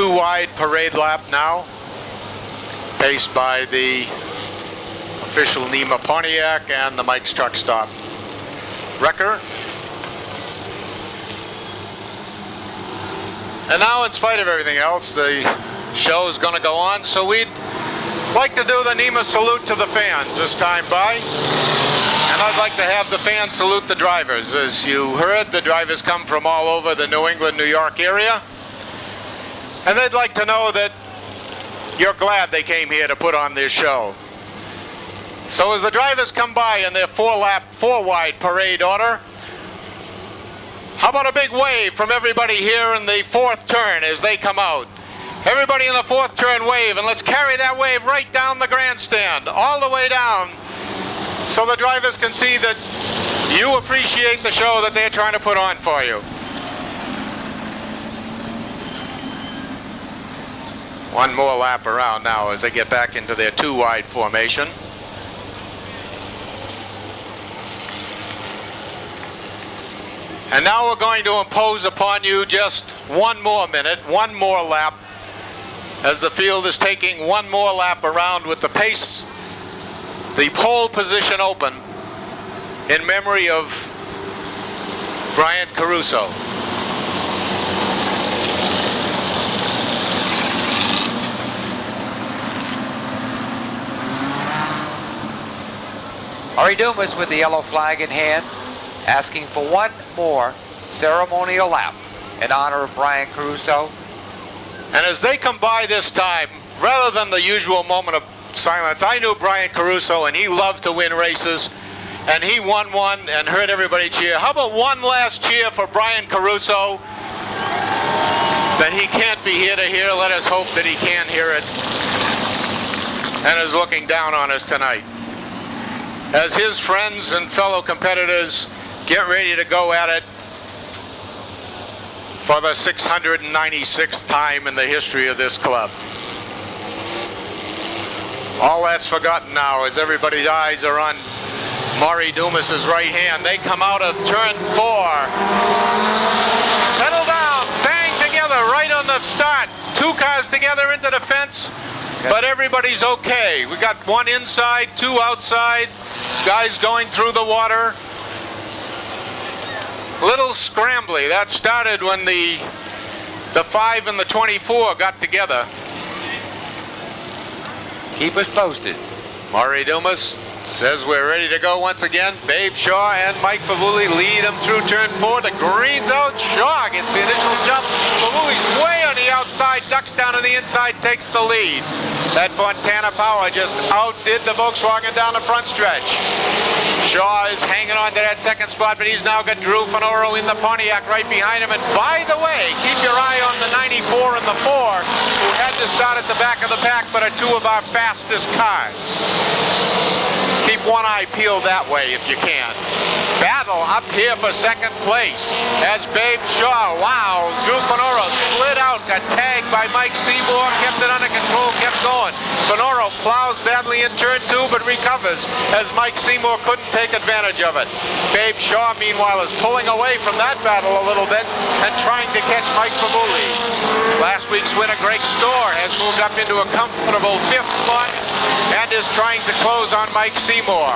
2-wide parade lap now, paced by the official NEMA Pontiac and the Mike's Truck Stop wrecker. And now, in spite of everything else, the show is going to go on, so we'd like to do the NEMA salute to the fans this time by. And I'd like to have the fans salute the drivers. As you heard, the drivers come from all over the New England, New York area. And they'd like to know that you're glad they came here to put on this show. So as the drivers come by in their 4-wide parade order, how about a big wave from everybody here in the 4th turn as they come out? Everybody in the 4th turn wave, and let's carry that wave right down the grandstand, all the way down, so the drivers can see that you appreciate the show that they're trying to put on for you. One more lap around now as they get back into their 2-wide formation. And now we're going to impose upon you just one more minute, one more lap, as the field is taking one more lap around with the pace, the pole position open in memory of Brian Caruso. Murray Dumas with the yellow flag in hand, asking for one more ceremonial lap in honor of Brian Caruso. And as they come by this time, rather than the usual moment of silence, I knew Brian Caruso and he loved to win races, and he won one and heard everybody cheer. How about one last cheer for Brian Caruso? That he can't be here to hear. Let us hope that he can hear it and is looking down on us tonight. As his friends and fellow competitors get ready to go at it for the 696th time in the history of this club. All that's forgotten now as everybody's eyes are on Murray Dumas's right hand. They come out of turn 4. Pedal down, bang together right on the start. 2 cars together into the fence, but everybody's okay. We got one inside, 2 outside, guys going through the water. Little scrambly. That started when the 5 and the 24 got together. Keep us posted. Murray Dumas says we're ready to go once again. Babe Shaw and Mike Favulli lead him through turn 4. The green's out. Shaw gets the initial jump. Favulli's way on the outside, ducks down on the inside, takes the lead. That Fontana Power just outdid the Volkswagen down the front stretch. Shaw is hanging on to that second spot, but he's now got Drew Finoro in the Pontiac right behind him. And by the way, keep your eye on the 94 and the 4, who had to start at the back of the pack, but are 2 of our fastest cars. Keep one eye peeled that way if you can. Battle up here for second place as Babe Shaw, wow, Drew Finoro slid out, got tagged by Mike Seymour, kept it under control, kept going. Finoro plows badly in turn 2 but recovers as Mike Seymour couldn't take advantage of it. Babe Shaw, meanwhile, is pulling away from that battle a little bit and trying to catch Mike Favulli. Last week's winner, Greg Storr, has moved up into a comfortable 5th spot and is trying to close on Mike Seymour.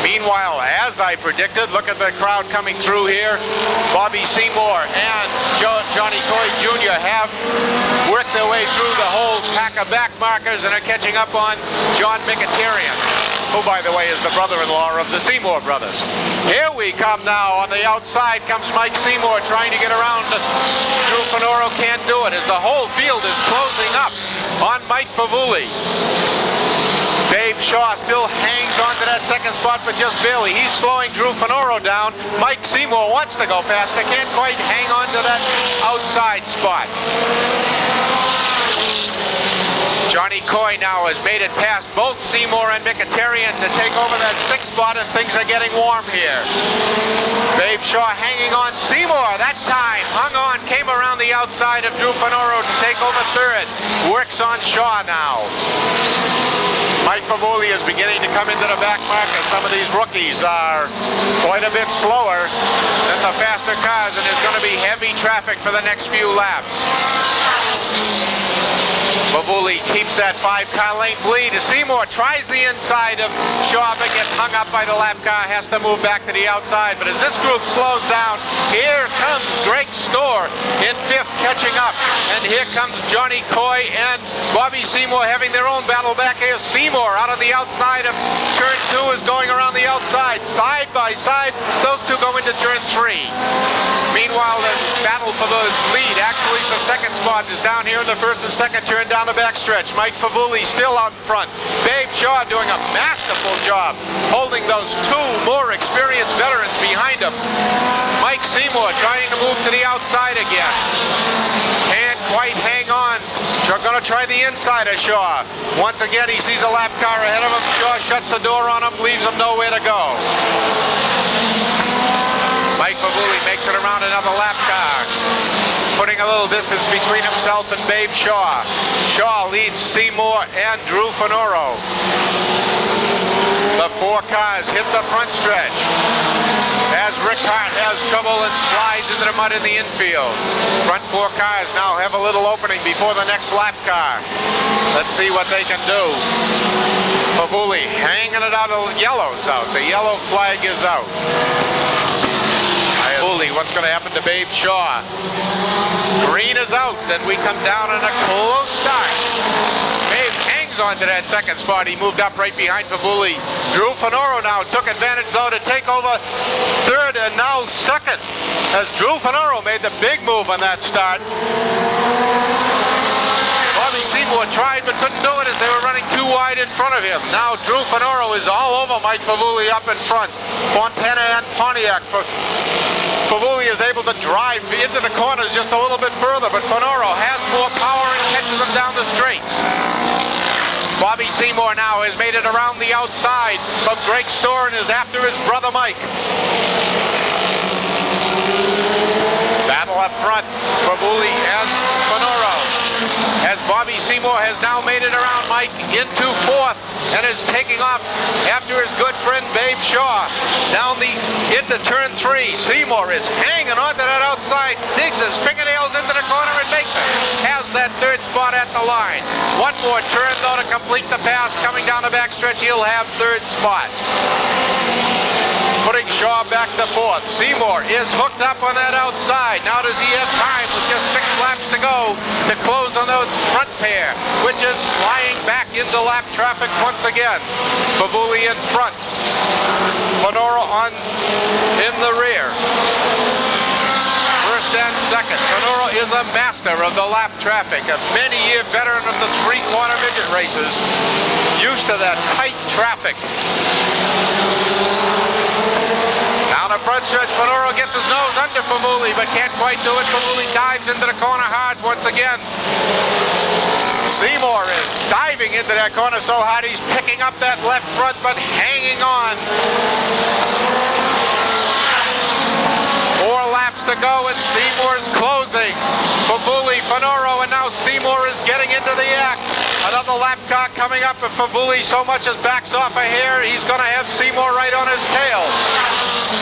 Meanwhile, as I predicted, look at the crowd coming through here. Bobby Seymour and Johnny Coy Jr. have worked their way through the whole pack of back markers and are catching up on John Mkhitaryan, who, by the way, is the brother-in-law of the Seymour brothers. Here we come now. On the outside comes Mike Seymour trying to get around. Drew Finoro can't do it as the whole field is closing up on Mike Favulli. Babe Shaw still hangs on to that second spot, but just barely. He's slowing Drew Finoro down. Mike Seymour wants to go faster, can't quite hang on to that outside spot. Johnny Coy now has made it past both Seymour and Mkhitaryan to take over that 6th spot, and things are getting warm here. Babe Shaw hanging on. Seymour that time hung on, came around the outside of Drew Finoro to take over 3rd. Works on Shaw now. Mike Favulli is beginning to come into the back marker. Some of these rookies are quite a bit slower than the faster cars, and there's going to be heavy traffic for the next few laps. Favulli keeps that 5-car length lead. Seymour tries the inside of Shaw, but gets hung up by the lap car, has to move back to the outside. But as this group slows down, here comes Greg Storr in 5th catching up. And here comes Johnny Coy and Bobby Seymour having their own battle back here. Seymour out on the outside of turn 2 is going around the outside. Side by side, those two go into turn 3. Meanwhile, the battle for the lead, actually for second spot, is down here in the first and second turn down the backstretch. Mike Favulli still out in front. Babe Shaw doing a masterful job holding those two more experienced veterans behind him. Mike Seymour trying to move to the outside again. Can't quite hang on. Going to try the inside of Shaw. Once again, he sees a lap car ahead of him. Shaw shuts the door on him, leaves him nowhere to go. Mike Favulli makes it around another lap car, putting a little distance between himself and Babe Shaw. Shaw leads Seymour and Drew Finoro. The 4 cars hit the front stretch as Rick Hart has trouble and slides into the mud in the infield. Front 4 cars now have a little opening before the next lap car. Let's see what they can do. Favulli hanging it out of yellow's out. The yellow flag is out. Favulli, what's going to happen to Babe Shaw? Green is out, and we come down in a close start. Babe hangs on to that second spot. He moved up right behind Favulli. Drew Finoro now took advantage, though, to take over third and now second, as Drew Finoro made the big move on that start. Bobby Seymour tried but couldn't do it as they were running too wide in front of him. Now Drew Finoro is all over Mike Favulli up in front. Fontana and Pontiac. Favulli is able to drive into the corners just a little bit further, but Finoro has more power and catches them down the straights. Bobby Seymour now has made it around the outside of Greg Storr and is after his brother Mike. Battle up front, Favulli and Finoro, as Bobby Seymour has now made it around Mike into 4th and is taking off after his good friend Babe Shaw. Down into turn 3, Seymour is hanging onto that outside, digs his fingernails into the corner and makes it. Has that 3rd spot at the line. One more turn though to complete the pass. Coming down the backstretch, he'll have 3rd spot. Putting Shaw back to 4th. Seymour is hooked up on that outside. Now does he have time with just 6 laps to go to close on the front pair, which is flying back into lap traffic once again. Favulli in front. Finoro in the rear. First and second. Finoro is a master of the lap traffic, a many-year veteran of the 3-quarter midget races, used to that tight traffic. Down the front stretch, Finoro gets his nose under Favulli, but can't quite do it. Favulli dives into the corner hard once again. Seymour is diving into that corner so hard he's picking up that left front, but hanging on. 4 laps to go, and Seymour is closing. Favulli, Finoro, and now Seymour is getting into the act. Another lap car coming up. If Favulli so much as backs off a hair, he's going to have Seymour right on his tail,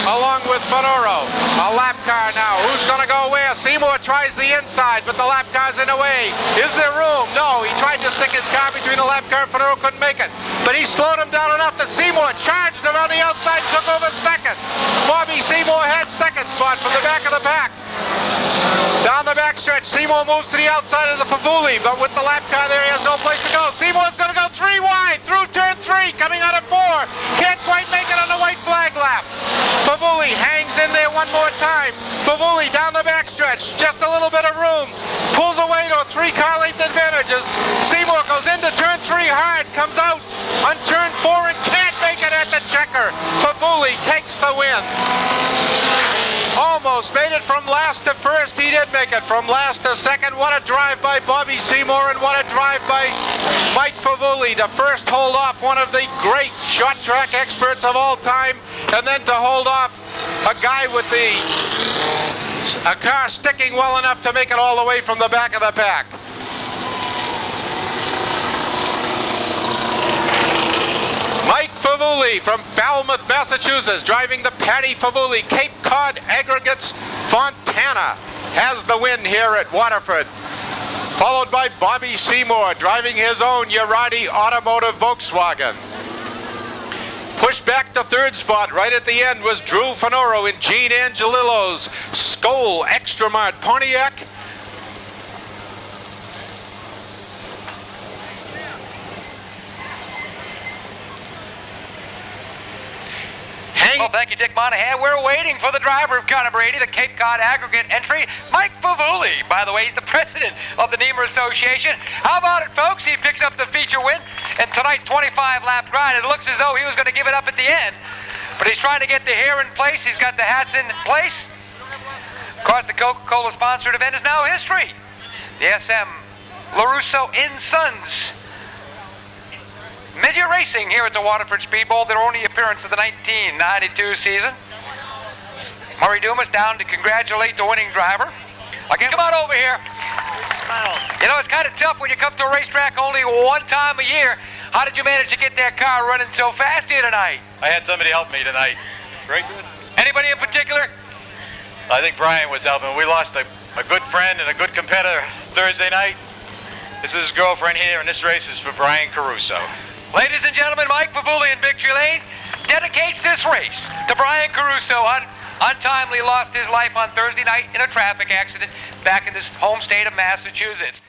along with Finoro. A lap car now. Who's going to go where? Seymour tries the inside, but the lap car's in the way. Is there room? No. He tried to stick his car between the lap car and Finoro couldn't make it. But he slowed him down enough that Seymour charged around the outside and took over second. Bobby Seymour has second spot from the back of the pack. Down the backstretch, Seymour moves to the outside of the Favulli, but with the lap car there, he has no place to go. Seymour's going to go 3 wide through turn 3, coming out of 4. Can't quite make it on the white flag lap. Favulli hangs in there one more time. Favulli down the backstretch, just a little bit of room. Pulls away to a 3-car length advantage as Seymour goes into turn 3 hard, comes out on turn 4 and can't make it at the checker. Favulli takes the win. Almost made it from last to first. He did make it from last to second. What a drive by Bobby Seymour, and what a drive by Mike Favulli to first hold off one of the great short track experts of all time, and then to hold off a guy with a car sticking well enough to make it all the way from the back of the pack. Mike Favulli from Falmouth, Massachusetts, driving the Paddy Favulli Cape Cod Aggregates Fontana, has the win here at Waterford. followed by Bobby Seymour driving his own Urati Automotive Volkswagen. Pushed back to third spot right at the end was Drew Finoro in Gene Angelillo's Skoll Extramart Pontiac. Well, thank you, Dick Monahan. We're waiting for the driver of Conor Brady, the Cape Cod aggregate entry, Mike Favulli. By the way, he's the president of the NEMA Association. How about it, folks? He picks up the feature win in tonight's 25-lap grind. It looks as though he was going to give it up at the end, but he's trying to get the hair in place. He's got the hats in place. Of course, the Coca-Cola sponsored event is now history. The SM LaRusso & Sons Midget Racing here at the Waterford Speedbowl, their only appearance of the 1992 season. Murray Dumas down to congratulate the winning driver. Again, come on over here. You know, it's kind of tough when you come to a racetrack only one time a year. How did you manage to get that car running so fast here tonight? I had somebody help me tonight. Very good. Anybody in particular? I think Brian was helping. We lost a good friend and a good competitor Thursday night. This is his girlfriend here, and this race is for Brian Caruso. Ladies and gentlemen, Mike Favulli in Victory Lane dedicates this race to Brian Caruso. Untimely lost his life on Thursday night in a traffic accident back in his home state of Massachusetts.